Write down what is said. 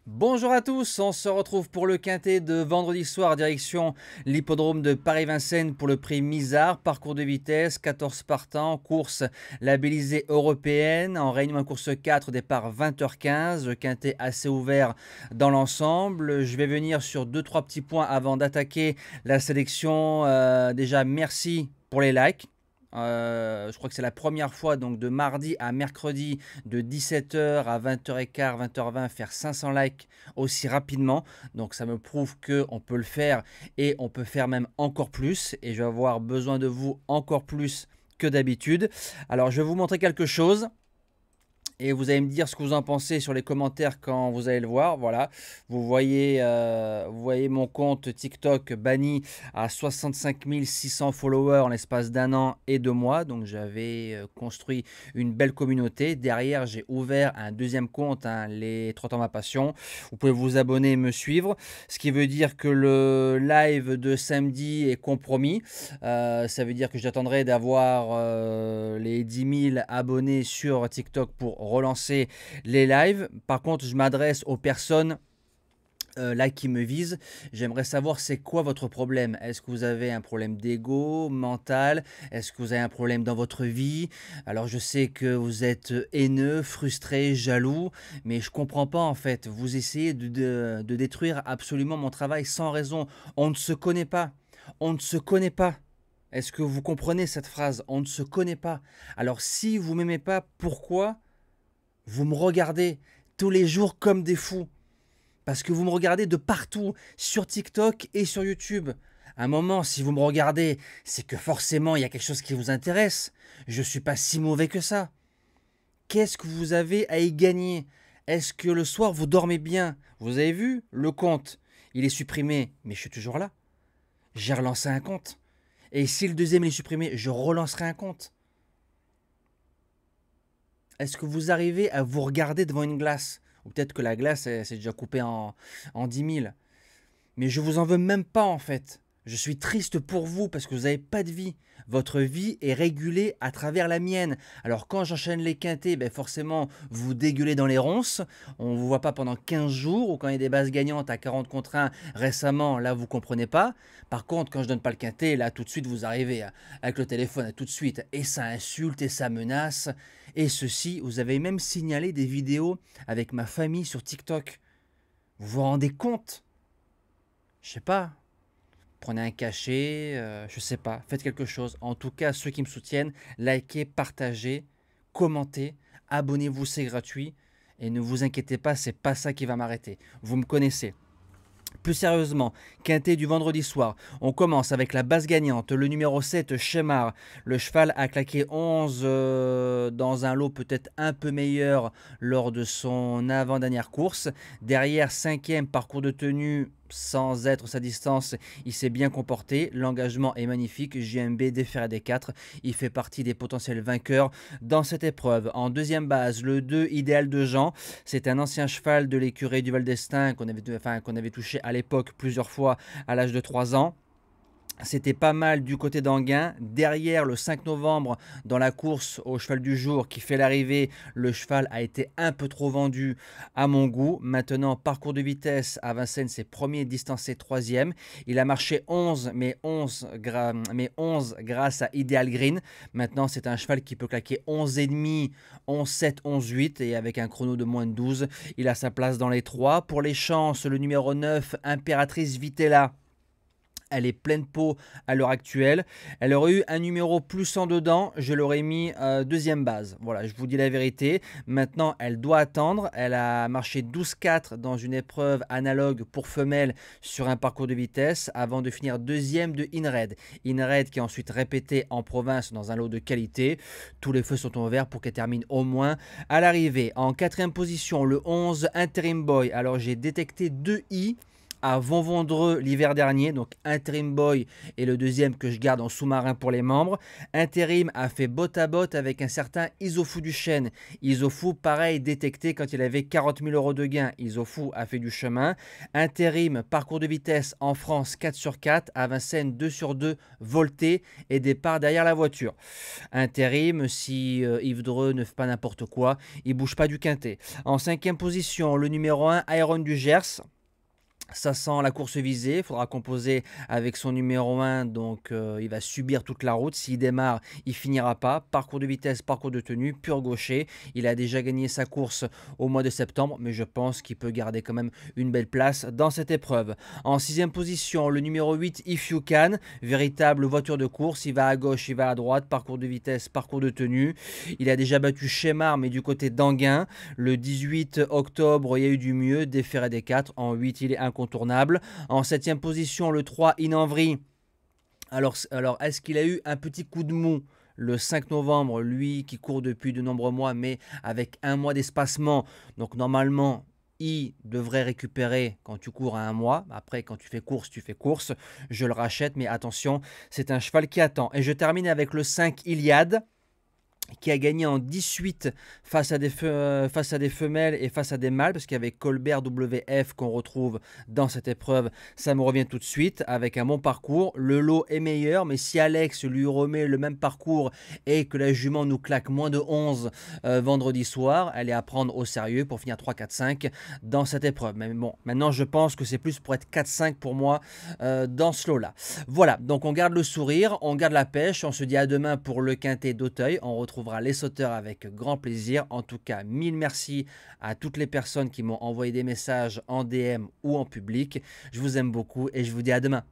Bonjour à tous, on se retrouve pour le quintet de vendredi soir direction l'hippodrome de Paris-Vincennes pour le prix Misard, parcours de vitesse, 14 partants, course labellisée européenne, en réunion course 4, départ 20h15, le quintet assez ouvert dans l'ensemble. Je vais venir sur 2-3 petits points avant d'attaquer la sélection. Déjà merci pour les likes. Je crois que c'est la première fois, donc de mardi à mercredi de 17h à 20h15, 20h20 faire 500 likes aussi rapidement, donc ça me prouve qu'on peut le faire et on peut faire même encore plus, et je vais avoir besoin de vous encore plus que d'habitude. Alors je vais vous montrer quelque chose et vous allez me dire ce que vous en pensez sur les commentaires quand vous allez le voir. Voilà, vous voyez mon compte TikTok banni à 65 600 followers en l'espace d'un an et 2 mois. Donc j'avais construit une belle communauté. Derrière, j'ai ouvert un deuxième compte, les 30 ans ma passion. Vous pouvez vous abonner et me suivre. Ce qui veut dire que le live de samedi est compromis. Ça veut dire que j'attendrai d'avoir les 10 000 abonnés sur TikTok pour relancer les lives. Par contre, je m'adresse aux personnes là qui me visent. J'aimerais savoir c'est quoi votre problème. Est-ce que vous avez un problème d'ego mental? Est-ce que vous avez un problème dans votre vie? Alors je sais que vous êtes haineux, frustré, jaloux, mais je comprends pas en fait. Vous essayez de détruire absolument mon travail sans raison. On ne se connaît pas. On ne se connaît pas. Est-ce que vous comprenez cette phrase? On ne se connaît pas. Alors si vous m'aimez pas, pourquoi vous me regardez tous les jours comme des fous? Parce que vous me regardez de partout, sur TikTok et sur YouTube. À un moment, si vous me regardez, c'est que forcément, il y a quelque chose qui vous intéresse. Je ne suis pas si mauvais que ça. Qu'est-ce que vous avez à y gagner? Est-ce que le soir, vous dormez bien? Vous avez vu, le compte, il est supprimé, mais je suis toujours là. J'ai relancé un compte. Et si le deuxième est supprimé, je relancerai un compte. Est-ce que vous arrivez à vous regarder devant une glace? Ou peut-être que la glace, c'est déjà coupée en 10 000. Mais je vous en veux même pas en fait. Je suis triste pour vous parce que vous n'avez pas de vie. Votre vie est régulée à travers la mienne. Alors quand j'enchaîne les quintés, ben forcément vous dégueulez dans les ronces. On ne vous voit pas pendant 15 jours, ou quand il y a des bases gagnantes à 40 contre 1 récemment, là vous ne comprenez pas. Par contre quand je donne pas le quintet, là tout de suite vous arrivez avec le téléphone, tout de suite, et ça insulte et ça menace. Et ceci, vous avez même signalé des vidéos avec ma famille sur TikTok. Vous vous rendez compte? Je sais pas. Prenez un cachet, je sais pas, faites quelque chose. En tout cas, ceux qui me soutiennent, likez, partagez, commentez, abonnez-vous, c'est gratuit. Et ne vous inquiétez pas, c'est pas ça qui va m'arrêter. Vous me connaissez. Plus sérieusement, quintet du vendredi soir, on commence avec la base gagnante, le numéro 7, Shemar. Le cheval a claqué 11 dans un lot peut-être un peu meilleur lors de son avant-dernière course. Derrière, 5e parcours de tenue, sans être sa distance, il s'est bien comporté. L'engagement est magnifique. JMB déféré des 4. Il fait partie des potentiels vainqueurs dans cette épreuve. En deuxième base, le 2, Idéal de Jean. C'est un ancien cheval de l'écurie du Val d'Estaing qu'on avait touché à l'époque plusieurs fois à l'âge de 3 ans. C'était pas mal du côté d'Anguin. Derrière, le 5 novembre, dans la course au cheval du jour qui fait l'arrivée, le cheval a été un peu trop vendu à mon goût. Maintenant, parcours de vitesse à Vincennes, c'est premier distancé 3e. Il a marché 11, mais 11 grâce à Ideal Green. Maintenant, c'est un cheval qui peut claquer 11,5, 11,7, 11,8 et avec un chrono de moins de 12. Il a sa place dans les 3. Pour les chances, le numéro 9, Impératrice Vitella. Elle est pleine pot à l'heure actuelle. Elle aurait eu un numéro plus en dedans, je l'aurais mis deuxième base. Voilà, je vous dis la vérité. Maintenant, elle doit attendre. Elle a marché 12,4 dans une épreuve analogue pour femelles sur un parcours de vitesse avant de finir deuxième de InRed. InRed qui est ensuite répété en province dans un lot de qualité. Tous les feux sont ouverts pour qu'elle termine au moins à l'arrivée. En quatrième position, le 11 Interim Boy. Alors, j'ai détecté 2 I à Vont-Vendreux l'hiver dernier, donc Interim Boy est le deuxième que je garde en sous-marin pour les membres. Interim a fait botte à botte avec un certain Isofou Duchesne. Isofou, pareil, détecté quand il avait 40 000 € de gains. Isofou a fait du chemin. Intérim, parcours de vitesse en France 4 sur 4, à Vincennes 2 sur 2, volté et départ derrière la voiture. Intérim, si Yves Dreux ne fait pas n'importe quoi, il bouge pas du quintet. En cinquième position, le numéro 1, Iron du Gers. Ça sent la course visée, il faudra composer avec son numéro 1, donc il va subir toute la route. S'il démarre, il finira pas. Parcours de vitesse, parcours de tenue, pur gaucher. Il a déjà gagné sa course au mois de septembre, mais je pense qu'il peut garder quand même une belle place dans cette épreuve. En sixième position, le numéro 8, If You Can, véritable voiture de course. Il va à gauche, il va à droite, parcours de vitesse, parcours de tenue. Il a déjà battu Chémar, mais du côté d'Anguin. Le 18 octobre, il y a eu du mieux, des Ferrets des 4. En 8, il est incontournable. En septième position, le 3, Inenvry. Alors est-ce qu'il a eu un petit coup de mou le 5 novembre, lui qui court depuis de nombreux mois, mais avec un mois d'espacement? Donc normalement, il devrait récupérer quand tu cours à un mois. Après, quand tu fais course, tu fais course. Je le rachète, mais attention, c'est un cheval qui attend. Et je termine avec le 5, Iliade, qui a gagné en 18 face à des femelles et face à des mâles, parce qu'il y avait Colbert WF qu'on retrouve dans cette épreuve. Ça me revient tout de suite, avec un bon parcours. Le lot est meilleur, mais si Alex lui remet le même parcours et que la jument nous claque moins de 11 vendredi soir, elle est à prendre au sérieux pour finir 3, 4, 5 dans cette épreuve. Mais bon, maintenant je pense que c'est plus pour être 4, 5 pour moi dans ce lot-là. Voilà, donc on garde le sourire, on garde la pêche, on se dit à demain pour le quintet d'Auteuil. On retrouve les sauteurs avec grand plaisir. En tout cas, mille merci à toutes les personnes qui m'ont envoyé des messages en DM ou en public. Je vous aime beaucoup et je vous dis à demain.